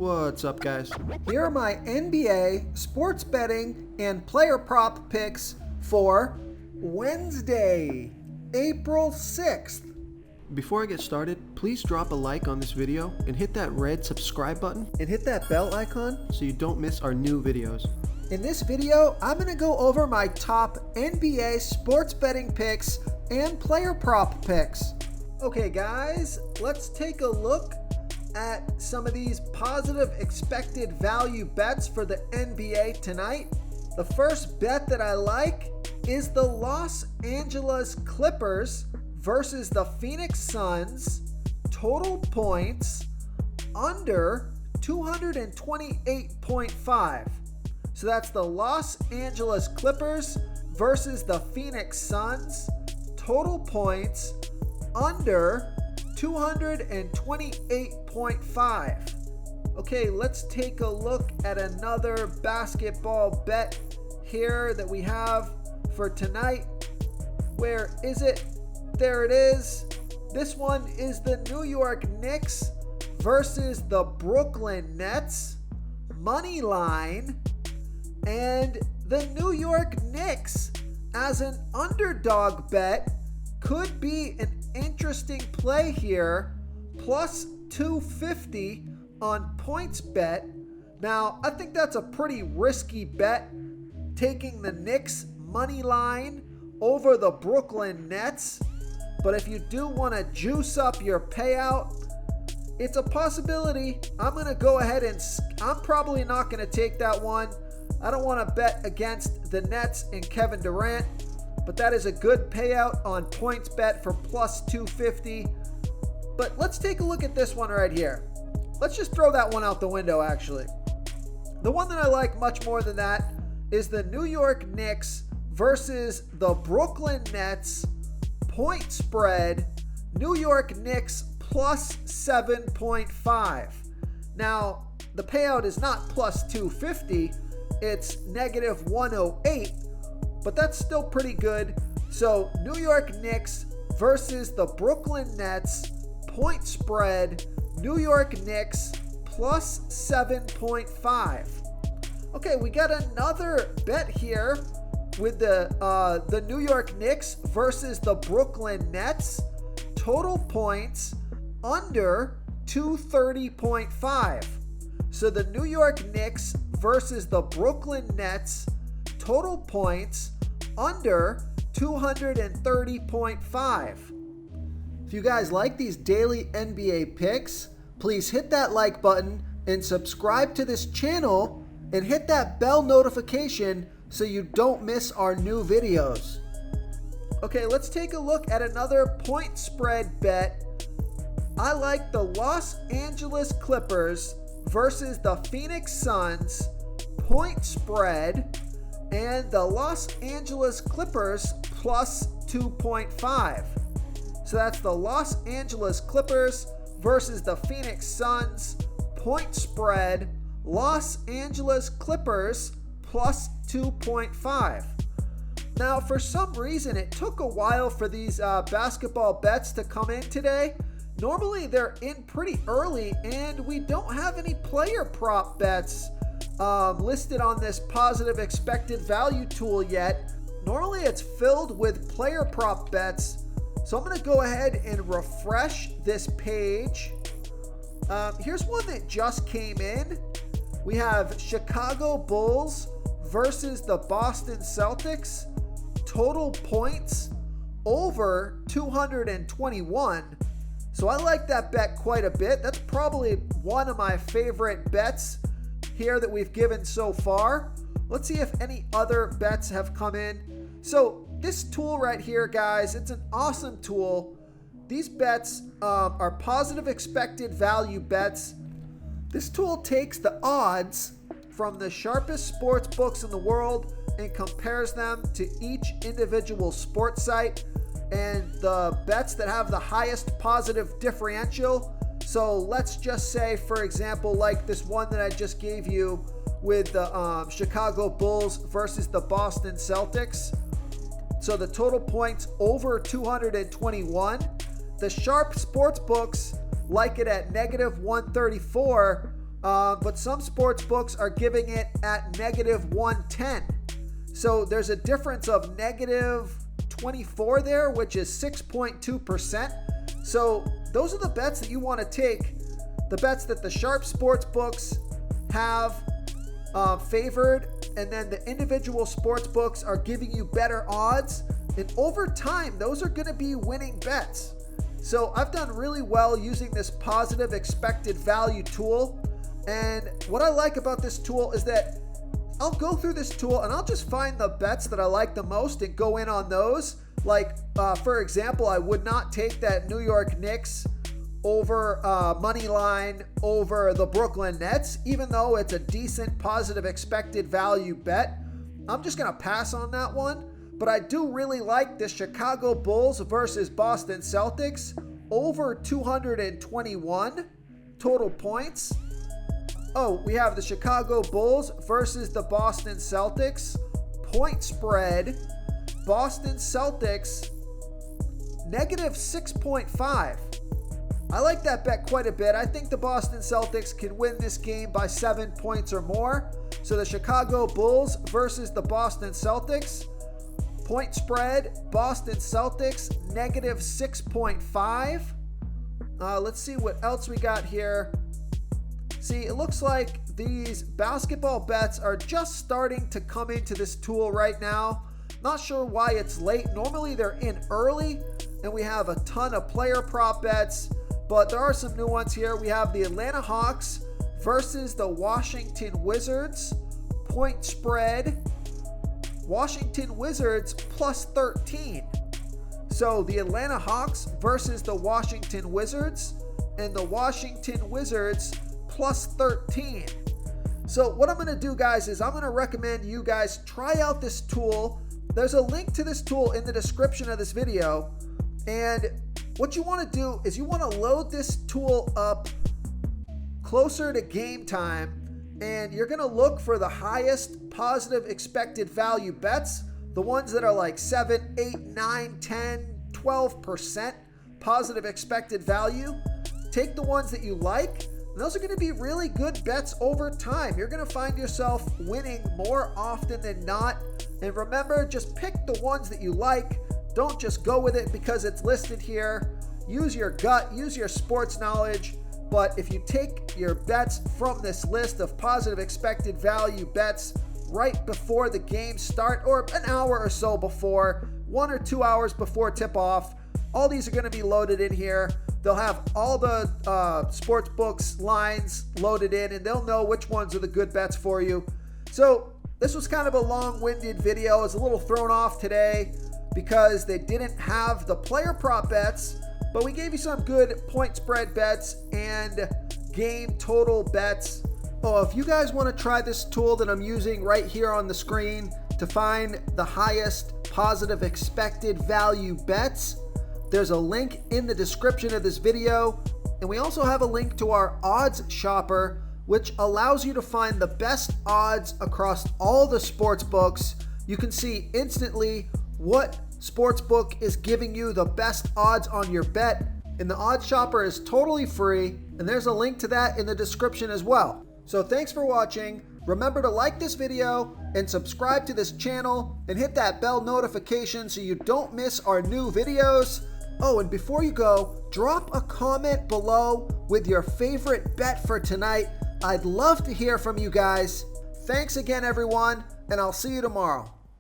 What's up, guys? Here are my NBA sports betting and player prop picks for Wednesday, April 6th. Before I get started, please drop a like on this video and hit that red subscribe button And hit that bell icon. so you don't miss our new videos. In this video, I'm going to go over my top NBA sports betting picks and player prop picks. Okay, guys, let's take a look at some of these positive expected value bets for the NBA tonight. The first bet that I like is the Los Angeles Clippers versus the Phoenix Suns, total points under 228.5. So that's the Los Angeles Clippers versus the Phoenix Suns, total points under 228.5. Okay, let's take a look at another basketball bet here that we have for tonight. Where is it? There it is. This one is the New York Knicks versus the Brooklyn Nets, money line, and the New York Knicks as an underdog bet could be an interesting play here, plus 250 on points bet. Now, I think that's a pretty risky bet, taking the Knicks money line over the Brooklyn Nets. But if you do want to juice up your payout, it's a possibility. I'm going to go ahead and I'm probably not going to take that one. I don't want to bet against the Nets and Kevin Durant, but that is a good payout on points bet for plus 250. But let's take a look at this one right here. Let's just throw that one out the window, actually. The one that I like much more than that is the New York Knicks versus the Brooklyn Nets, point spread, New York Knicks plus 7.5. Now, the payout is not plus 250, it's negative 108, but that's still pretty good. So, New York Knicks versus the Brooklyn Nets, point spread, New York Knicks plus 7.5. Okay, we got another bet here with the New York Knicks versus the Brooklyn Nets, total points under 230.5. So the New York Knicks versus the Brooklyn Nets, total points under 230.5. If you guys like these daily NBA picks, please hit that like button and subscribe to this channel and hit that bell notification so you don't miss our new videos. Okay, let's take a look at another point spread bet. I like the Los Angeles Clippers versus the Phoenix Suns, point spread, and the Los Angeles Clippers plus 2.5. So that's the Los Angeles Clippers versus the Phoenix Suns, point spread, Los Angeles Clippers plus 2.5. Now, for some reason, it took a while for these basketball bets to come in today. Normally, they're in pretty early, and we don't have any player prop bets listed on this positive expected value tool yet. Normally, it's filled with player prop bets. So I'm going to go ahead and refresh this page. Here's one that just came in. We have Chicago Bulls versus the Boston Celtics, total points over 221. So I like that bet quite a bit. That's probably one of my favorite bets here that we've given so far. Let's see if any other bets have come in. So this tool right here, guys, it's an awesome tool. These bets are positive expected value bets. This tool takes the odds from the sharpest sports books in the world and compares them to each individual sports site and the bets that have the highest positive differential. So let's just say, for example, like this one that I just gave you with the Chicago Bulls versus the Boston Celtics. So the total points over 221. The sharp sports books like it at negative 134, but some sports books are giving it at negative 110. So there's a difference of negative 24 there, which is 6.2%. So those are the bets that you want to take, the bets that the sharp sports books have favored, and then the individual sports books are giving you better odds. And over time, those are going to be winning bets. So I've done really well using this positive expected value tool. And what I like about this tool is that I'll go through this tool and I'll just find the bets that I like the most and go in on those. Like, for example, I would not take that New York Knicks over money line over the Brooklyn Nets, even though it's a decent positive expected value bet. I'm just going to pass on that one. But I do really like the Chicago Bulls versus Boston Celtics over 221 total points. Oh, we have the Chicago Bulls versus the Boston Celtics. Point spread, Boston Celtics, negative 6.5. I like that bet quite a bit. I think the Boston Celtics can win this game by 7 points or more. So the Chicago Bulls versus the Boston Celtics. Point spread, Boston Celtics, negative 6.5. Let's see what else we got here. See, it looks like these basketball bets are just starting to come into this tool right now. Not sure why it's late. Normally they're in early, and we have a ton of player prop bets, but there are some new ones here. We have the Atlanta Hawks versus the Washington Wizards. Point spread, Washington Wizards plus 13. So the Atlanta Hawks versus the Washington Wizards, and the Washington Wizards plus 13. So what I'm going to do, guys, is I'm going to recommend you guys try out this tool. There's a link to this tool in the description of this video. And what you want to do is you want to load this tool up closer to game time, and you're going to look for the highest positive expected value bets, the ones that are like 7, 8, 9, 10, 12% positive expected value. Take the ones that you like, and those are going to be really good bets over time. You're going to find yourself winning more often than not. And remember, just pick the ones that you like. Don't just go with it because it's listed here. Use your gut, use your sports knowledge. But if you take your bets from this list of positive expected value bets right before the game start, or an hour or so before, 1 or 2 hours before tip-off, all these are going to be loaded in here. They'll have all the sports books lines loaded in, and they'll know which ones are the good bets for you. So this was kind of a long-winded video. I was a little thrown off today because they didn't have the player prop bets, but we gave you some good point spread bets and game total bets. Oh, if you guys want to try this tool that I'm using right here on the screen to find the highest positive expected value bets, there's a link in the description of this video. And we also have a link to our odds shopper, which allows you to find the best odds across all the sports books. You can see instantly what sports book is giving you the best odds on your bet. And the odds shopper is totally free. And there's a link to that in the description as well. So thanks for watching. Remember to like this video and subscribe to this channel and hit that bell notification so you don't miss our new videos. Oh, and before you go, drop a comment below with your favorite bet for tonight. I'd love to hear from you guys. Thanks again, everyone, and I'll see you tomorrow.